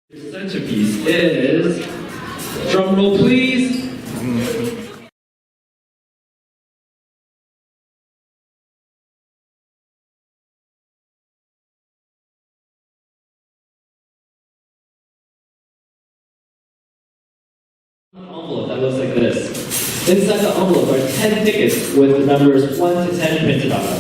The centerpiece is, drum roll please. An envelope that looks like this. Inside the envelope are 10 tickets with the numbers 1 to 10 printed on them.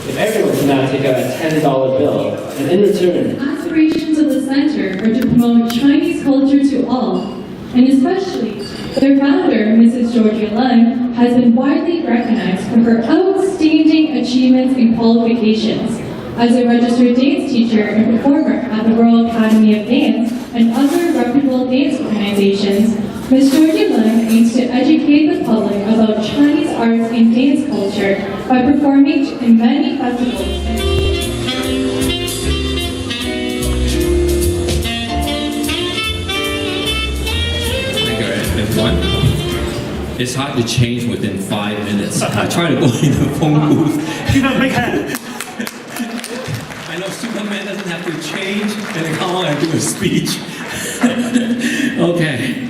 If everyone can now take out a $10 bill, and in return, aspirations of the center are to promote Chinese culture to all, and especially their founder, Mrs. Georgia Lung, has been widely recognized for her outstanding achievements and qualifications. As a registered dance teacher and performer at the Royal Academy of Dance and other reputable dance organizations, Ms. Georgia Lung aims to educate the public about Chinese arts and dance culture by performing in many festivals. It's hard to change within 5 minutes. I try to go in the phone booth. I know Superman doesn't have to change and then come on and do a speech. Okay.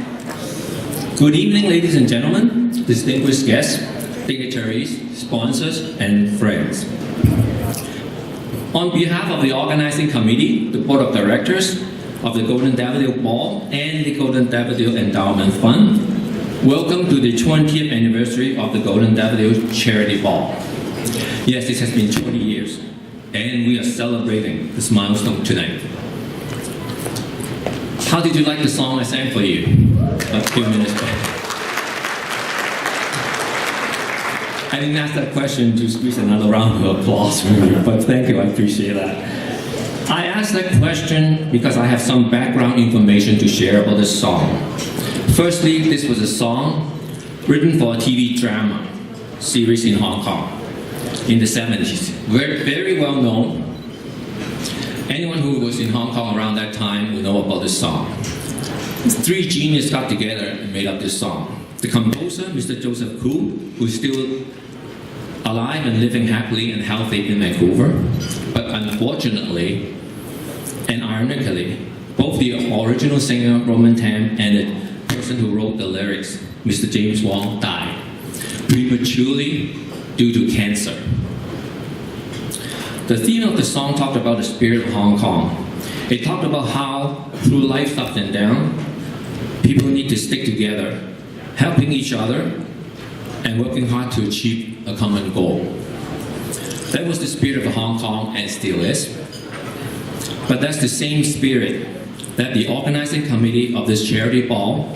Good evening, ladies and gentlemen, distinguished guests, dignitaries, sponsors, and friends. On behalf of the organizing committee, the board of directors of the Golden Daffodil Ball and the Golden Daffodil Endowment Fund, welcome to the 20th anniversary of the Golden Daffodil Charity Ball. Yes, this has been 20 years, and we are celebrating this milestone tonight. How did you like the song I sang for you a few minutes back? I didn't ask that question to squeeze another round of applause from you, but thank you, I appreciate that. I asked that question because I have some background information to share about this song. Firstly, this was a song written for a TV drama series in Hong Kong in the 70s. Very well known. Anyone who was in Hong Kong around that time will know about this song. Three geniuses got together and made up this song. The composer, Mr. Joseph Koo, who's still alive and living happily and healthy in Vancouver. But unfortunately, and ironically, both the original singer, Roman Tam, and the person who wrote the lyrics, Mr. James Wong, died prematurely due to cancer. The theme of the song talked about the spirit of Hong Kong. It talked about how, through life's ups and downs, people need to stick together, helping each other, and working hard to achieve a common goal. That was the spirit of Hong Kong and still is. But that's the same spirit that the organizing committee of this charity ball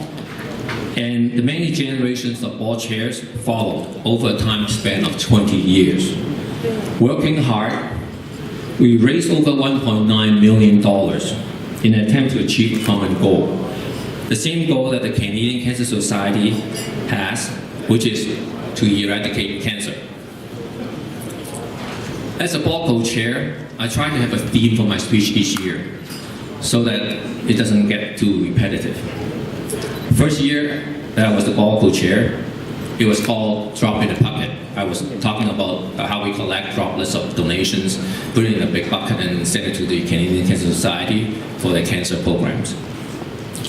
and the many generations of ball chairs followed over a time span of 20 years. Working hard, we raised over $1.9 million in an attempt to achieve a common goal. The same goal that the Canadian Cancer Society has, which is to eradicate cancer. As a ball co-chair, I try to have a theme for my speech each year so that it doesn't get too repetitive. First year that I was the ball co-chair, it was called Drop in the Bucket. I was talking about how we collect droplets of donations, put it in a big bucket and send it to the Canadian Cancer Society for their cancer programs.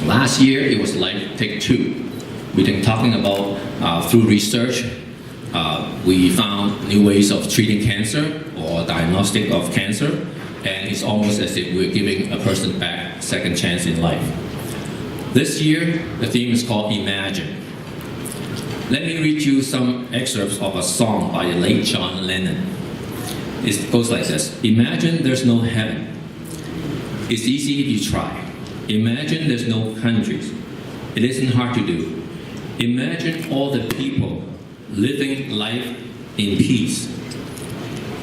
Last year, it was like take two. We've been talking about through research, we found new ways of treating cancer or diagnostic of cancer, and it's almost as if we're giving a person back a second chance in life. This year, the theme is called Imagine. Let me read you some excerpts of a song by the late John Lennon. It goes like this. Imagine there's no heaven. It's easy if you try. Imagine there's no countries. It isn't hard to do. Imagine all the people living life in peace.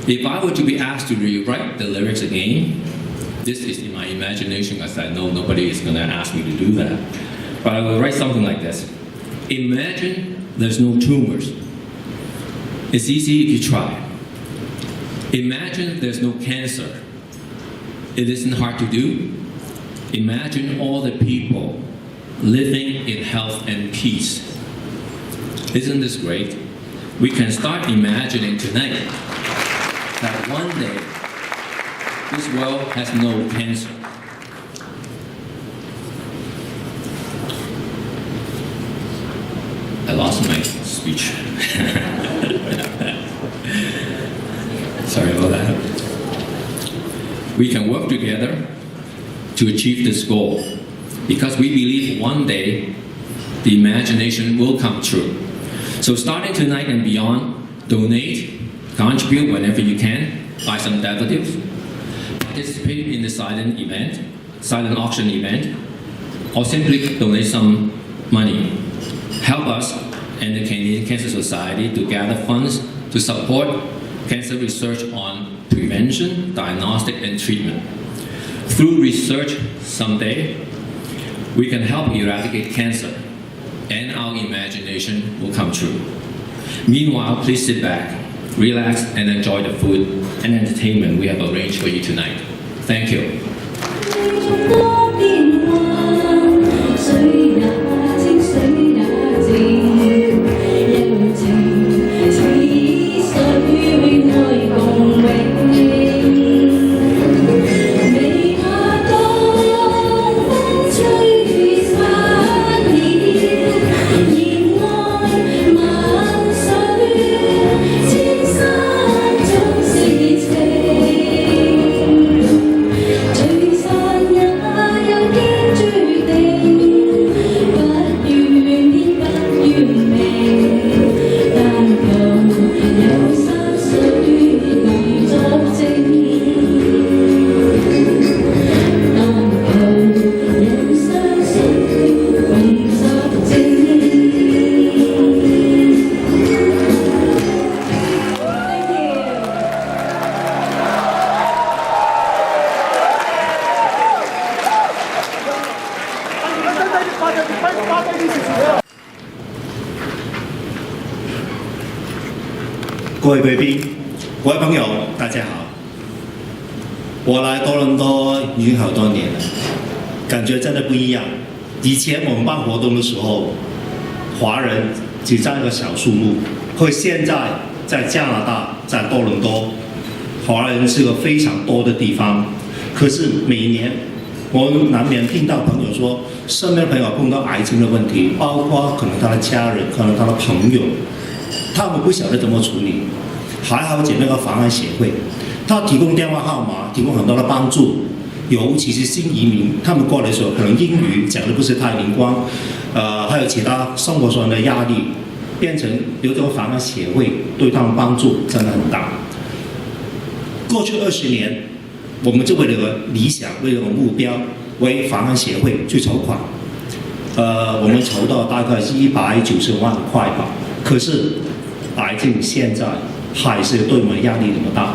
If I were to be asked to rewrite the lyrics again, this is in my imagination, as I know nobody is going to ask me to do that. But I will write something like this. Imagine there's no tumors. It's easy if you try. Imagine there's no cancer. It isn't hard to do. Imagine all the people living in health and peace. Isn't this great? We can start imagining tonight that one day this world has no cancer. lost my speech. Sorry about that. We can work together to achieve this goal because we believe one day the imagination will come true. So starting tonight and beyond, donate, contribute whenever you can, buy some daffodils, participate in the silent auction event, or simply donate some money. Help us and the Canadian Cancer Society to gather funds to support cancer research on prevention, diagnostic, and treatment. Through research, someday, we can help eradicate cancer, and our imagination will come true. Meanwhile, please sit back, relax, and enjoy the food and entertainment we have arranged for you tonight. Thank you. 各位贵宾、各位朋友，大家好。我来多伦多已经好多年了，感觉真的不一样。以前我们办活动的时候，华人只占个小数目，和现在在加拿大、在多伦多，华人是个非常多的地方。可是每年我们难免听到朋友说，身边朋友碰到癌症的问题，包括可能他的家人，可能他的朋友，他们不晓得怎么处理。还好姐妹个防癌协会，他提供电话号码，提供很多的帮助。尤其是新移民，他们过来的时候，可能英语讲的不是太灵光，还有其他生活上的压力，变成有这个防癌协会对他们帮助真的很大。过去20年，我们就为了个理想，为了个目标，为防癌协会去筹款。我们筹到大概是190万块吧。可是癌症现在还是对我们压力那么大，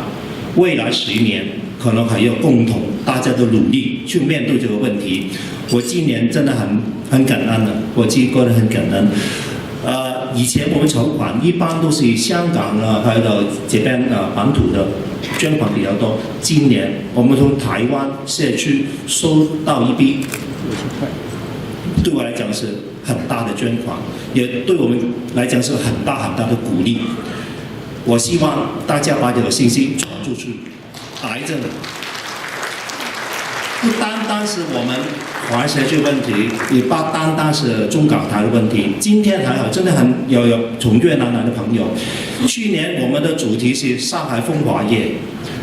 未来10年可能还要共同大家的努力去面对这个问题。我今年真的很感恩的，我自己个人很感恩。以前我们筹款一般都是香港还有这边本土的捐款比较多。今年我们从台湾社区收到一笔5000块，对我来讲是很大的捐款，也对我们来讲是很大很大的鼓励。我希望大家把这个信息传出去。癌症不单单是我们华人社区问题，也不单单是中港台的问题。今天还好，真的有从越南来的朋友。去年我们的主题是上海风华夜，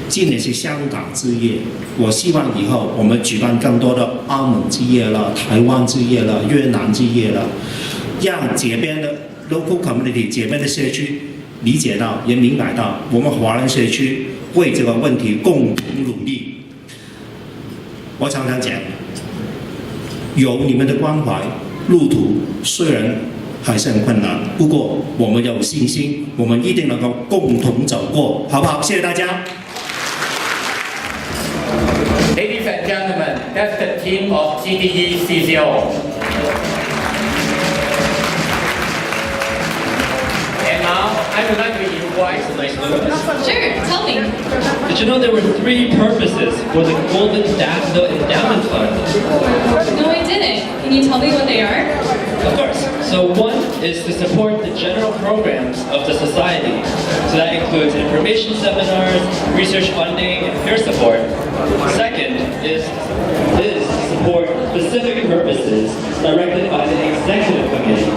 今年是香港之夜。我希望以后我们举办更多的澳门之夜了、台湾之夜了、越南之夜了，让这边的 local community 这边的社区理解到，也明白到我们华人社区为这个问题共同努力。我常常讲，有你们的关怀，路途虽然还是很困难，不过我们有信心，我们一定能够共同走过，好不好？谢谢大家。Ladies and gentlemen, that's the team of GDE CCO. And now, I would like to invite Sure, tell me. Did you know there were 3 purposes for the Golden Daffodil Endowment Fund? No, I didn't. Can you tell me what they are? Of course. So one is to support the general programs of the society. So that includes information seminars, research funding, and peer support. Second is to support specific purposes directed by the executive committee.